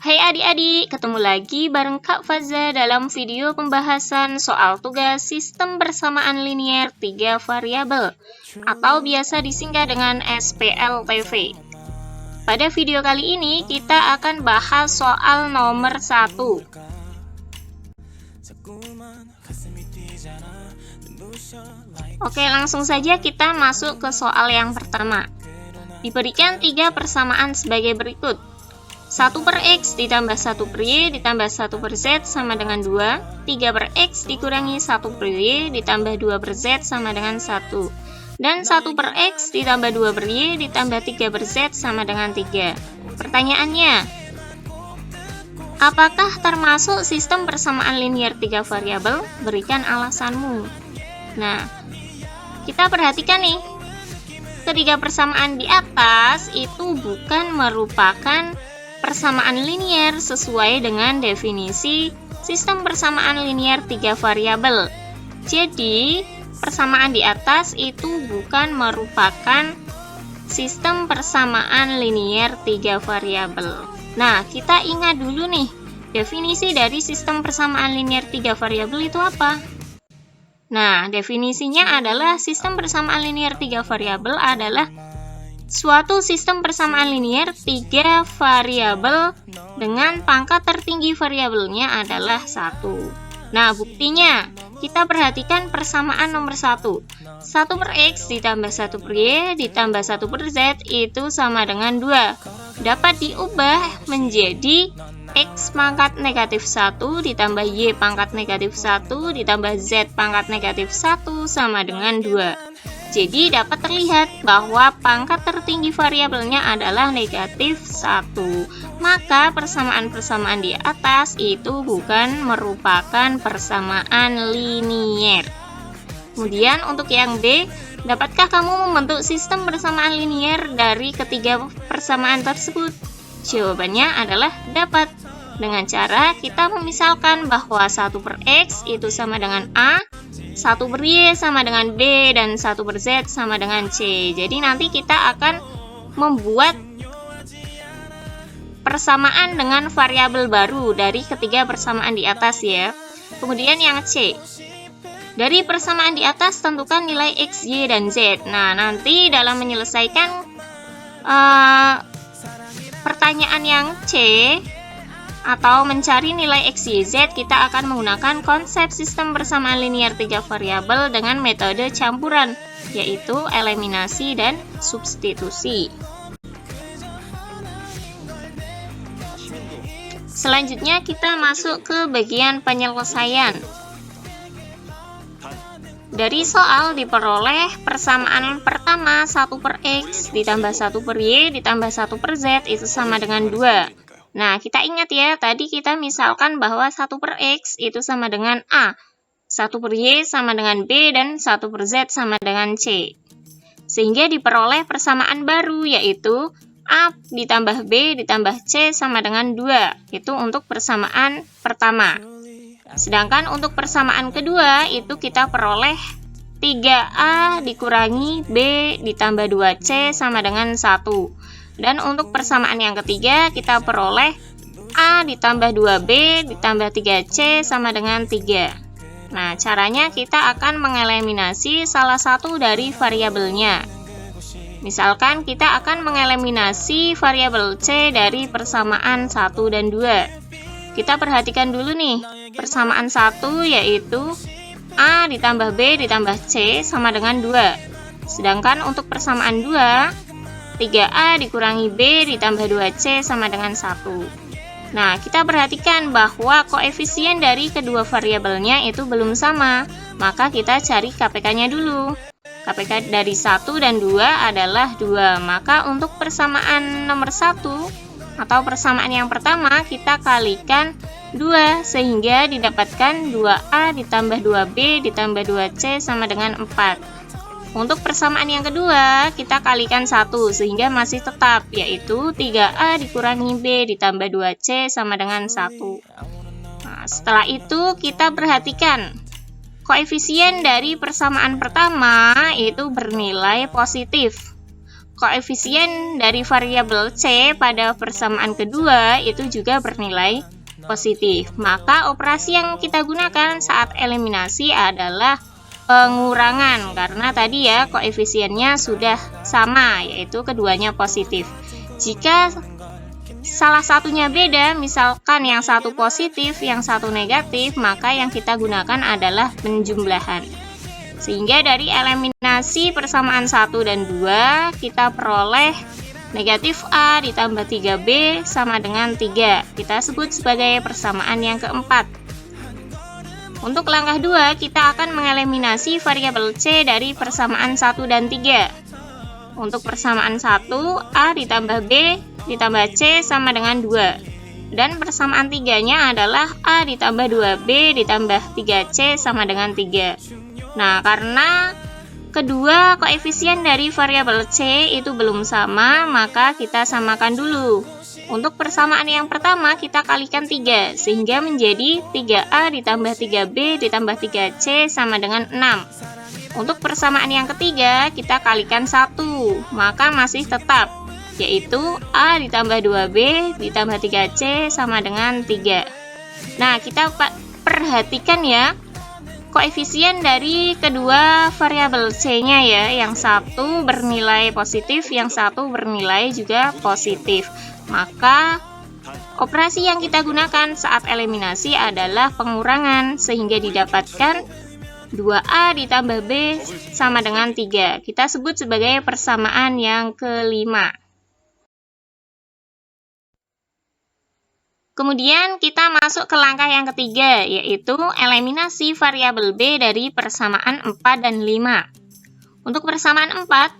Hai adik-adik, ketemu lagi bareng Kak Faza dalam video pembahasan soal tugas sistem persamaan linier 3 variabel atau biasa disingkat dengan SPLTV. Pada video kali ini kita akan bahas soal nomor 1. Oke, langsung saja kita masuk ke soal yang pertama. Diberikan 3 persamaan sebagai berikut. 1 per X ditambah 1 per Y ditambah 1 per Z sama dengan 2. 3 per X dikurangi 1 per Y ditambah 2 per Z sama dengan 1. Dan 1 per X ditambah 2 per Y ditambah 3 per Z sama dengan 3. Pertanyaannya, apakah termasuk sistem persamaan linier 3 variabel? Berikan alasanmu. Nah, kita perhatikan nih. Ketiga persamaan di atas itu bukan merupakan persamaan linier sesuai dengan definisi sistem persamaan linier 3 variabel. Jadi, persamaan di atas itu bukan merupakan sistem persamaan linier 3 variabel. Nah, kita ingat dulu nih, definisi dari sistem persamaan linier 3 variabel itu apa? Nah, definisinya adalah sistem persamaan linier 3 variabel adalah suatu sistem persamaan linier 3 variabel dengan pangkat tertinggi variabelnya adalah 1. Nah, buktinya kita perhatikan persamaan nomor 1. 1 per X ditambah 1 per Y ditambah 1 per Z itu sama dengan 2. Dapat diubah menjadi X pangkat negatif 1 ditambah Y pangkat negatif 1 ditambah Z pangkat negatif 1 sama dengan 2. Jadi dapat terlihat bahwa pangkat tertinggi variabelnya adalah negatif 1. Maka persamaan-persamaan di atas itu bukan merupakan persamaan linier. Kemudian untuk yang B, dapatkah kamu membentuk sistem persamaan linier dari ketiga persamaan tersebut? Jawabannya adalah dapat. Dengan cara kita memisalkan bahwa 1 per X itu sama dengan A, 1 per Y sama dengan B, dan 1 per Z sama dengan C. Jadi nanti kita akan membuat persamaan dengan variabel baru dari ketiga persamaan di atas ya. Kemudian yang C. Dari persamaan di atas tentukan nilai X, Y, dan Z. Nah, nanti dalam menyelesaikan pertanyaan yang C atau mencari nilai X, Y, Z, kita akan menggunakan konsep sistem persamaan linier 3 variabel dengan metode campuran, yaitu eliminasi dan substitusi. Selanjutnya kita masuk ke bagian penyelesaian. Dari soal diperoleh persamaan pertama 1 per X ditambah 1 per Y ditambah 1 per Z itu sama dengan 2. Nah, kita ingat ya, tadi kita misalkan bahwa 1 per X itu sama dengan A, 1 per Y sama dengan B, dan 1 per Z sama dengan C. Sehingga diperoleh persamaan baru, yaitu A ditambah B ditambah C sama dengan 2. Itu untuk persamaan pertama. Sedangkan untuk persamaan kedua, itu kita peroleh 3A dikurangi B ditambah 2C sama dengan 1. Dan untuk persamaan yang ketiga, kita peroleh A ditambah 2B ditambah 3C sama dengan 3. Nah, caranya kita akan mengeliminasi salah satu dari variabelnya. Misalkan kita akan mengeliminasi variabel C dari persamaan 1 dan 2. Kita perhatikan dulu nih, persamaan 1 yaitu A ditambah B ditambah C sama dengan 2. Sedangkan untuk persamaan 2, 3A dikurangi B ditambah 2C sama dengan 1. Nah, kita perhatikan bahwa koefisien dari kedua variabelnya itu belum sama. Maka kita cari KPK-nya dulu. KPK dari 1 dan 2 adalah 2. Maka untuk persamaan nomor 1 atau persamaan yang pertama kita kalikan 2 sehingga didapatkan 2A ditambah 2B ditambah 2C sama dengan 4. Untuk persamaan yang kedua, kita kalikan 1 sehingga masih tetap, yaitu 3A dikurangi B ditambah 2C sama dengan 1. Nah, setelah itu kita perhatikan, koefisien dari persamaan pertama itu bernilai positif. koefisien dari variabel C pada persamaan kedua itu juga bernilai positif. Maka operasi yang kita gunakan saat eliminasi adalah pengurangan, karena tadi ya koefisiennya sudah sama, yaitu keduanya positif. Jika salah satunya beda, misalkan yang satu positif, yang satu negatif, maka yang kita gunakan adalah penjumlahan. Sehingga dari eliminasi persamaan 1 dan 2, kita peroleh negatif A ditambah 3B sama dengan 3. Kita sebut sebagai persamaan yang keempat. Untuk langkah 2, kita akan mengeliminasi variabel C dari persamaan 1 dan 3. Untuk persamaan 1, A ditambah B ditambah C sama dengan 2. Dan persamaan 3-nya adalah A ditambah 2B ditambah 3C sama dengan 3. Nah, karena kedua koefisien dari variabel C itu belum sama, maka kita samakan dulu. Untuk persamaan yang pertama, kita kalikan 3, sehingga menjadi 3A ditambah 3B ditambah 3C sama dengan 6. Untuk persamaan yang ketiga, kita kalikan 1, maka masih tetap, yaitu A ditambah 2B ditambah 3C sama dengan 3. Nah, kita perhatikan ya, koefisien dari kedua variabel C-nya ya, yang satu bernilai positif, yang satu bernilai juga positif. Maka operasi yang kita gunakan saat eliminasi adalah pengurangan, sehingga didapatkan 2A ditambah B sama dengan 3. Kita sebut sebagai persamaan yang kelima. Kemudian kita masuk ke langkah yang ketiga, yaitu eliminasi variabel B dari persamaan 4 dan 5. Untuk persamaan 4,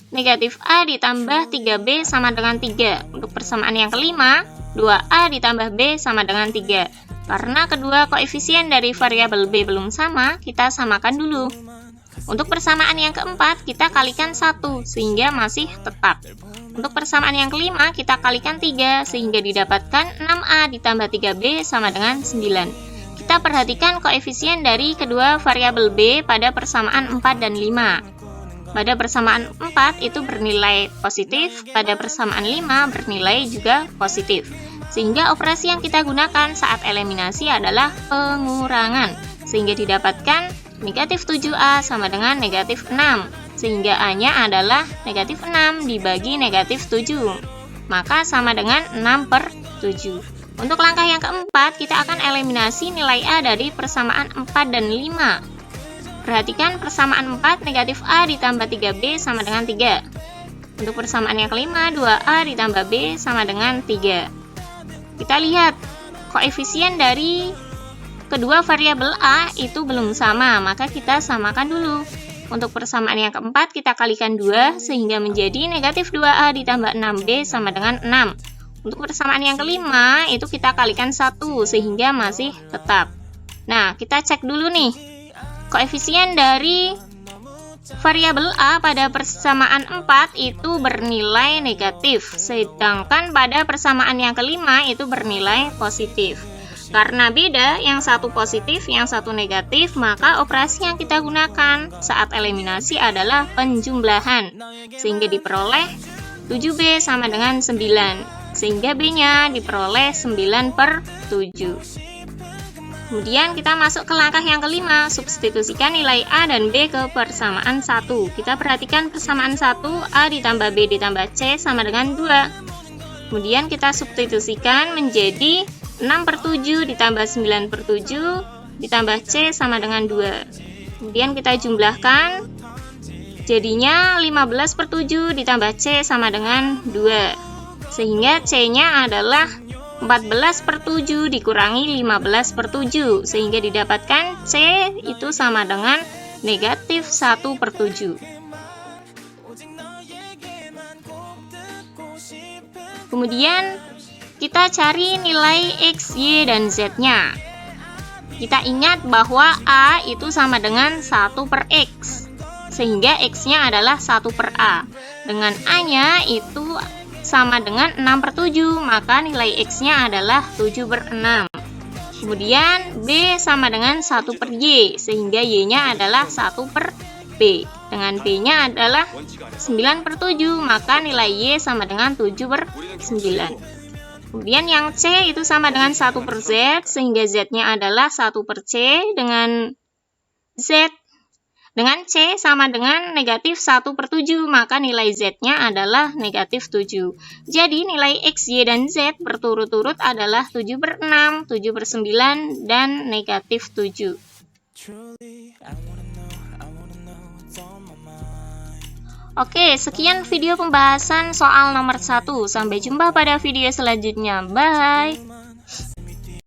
negatif A ditambah 3B sama dengan 3. Untuk persamaan yang kelima, 2A ditambah B sama dengan 3. Karena kedua koefisien dari variabel B belum sama, kita samakan dulu. Untuk persamaan yang keempat, kita kalikan 1, sehingga masih tetap. Untuk persamaan yang kelima, kita kalikan 3, sehingga didapatkan 6A ditambah 3B sama dengan 9. Kita perhatikan koefisien dari kedua variabel B pada persamaan 4 dan 5. Pada persamaan 4 itu bernilai positif, pada persamaan 5 bernilai juga positif. Sehingga operasi yang kita gunakan saat eliminasi adalah pengurangan, sehingga didapatkan negatif 7A sama dengan negatif 6. Sehingga A-nya adalah negatif 6 dibagi negatif 7. Maka sama dengan 6/7. Untuk langkah yang keempat, kita akan eliminasi nilai A dari persamaan 4 dan 5. Perhatikan persamaan 4, negatif A ditambah 3B sama dengan 3. Untuk persamaan yang kelima, 2A ditambah B sama dengan 3. Kita lihat, koefisien dari kedua variabel A itu belum sama, maka kita samakan dulu. Untuk persamaan yang keempat, kita kalikan 2, sehingga menjadi negatif 2A ditambah 6B sama dengan 6. Untuk persamaan yang kelima, itu kita kalikan 1, sehingga masih tetap. Nah, kita cek dulu nih. Koefisien dari variabel A pada persamaan 4 itu bernilai negatif, sedangkan pada persamaan yang kelima itu bernilai positif. Karena beda, yang satu positif, yang satu negatif, maka operasi yang kita gunakan saat eliminasi adalah penjumlahan, sehingga diperoleh 7B sama dengan 9, sehingga B-nya diperoleh 9/7. Kemudian kita masuk ke langkah yang kelima, substitusikan nilai A dan B ke persamaan 1. Kita perhatikan persamaan 1, A ditambah B ditambah C sama dengan 2. Kemudian kita substitusikan menjadi 6/7 ditambah 9/7 ditambah C sama dengan 2. Kemudian kita jumlahkan, jadinya 15/7 ditambah C sama dengan 2. Sehingga C-nya adalah 14/7 dikurangi 15/7, sehingga didapatkan C itu sama dengan negatif 1/7. Kemudian kita cari nilai X, Y, dan Z-nya. Kita ingat bahwa A itu sama dengan 1/X, sehingga X-nya adalah 1/A. Dengan A-nya itu sama dengan 6/7, maka nilai X-nya adalah 7/6. Kemudian B sama dengan 1/Y, sehingga Y-nya adalah 1/7. B. Dengan B-nya adalah 9/7, maka nilai Y sama dengan 7/9. Kemudian yang C itu sama dengan 1/Z, sehingga Z-nya adalah 1/C dengan Z. Dengan C sama dengan negatif 1/7, maka nilai Z-nya adalah negatif 7. Jadi nilai X, Y, dan Z berturut-turut adalah 7/6, 7/9, dan negatif 7. Oke, sekian video pembahasan soal nomor 1. Sampai jumpa pada video selanjutnya. Bye!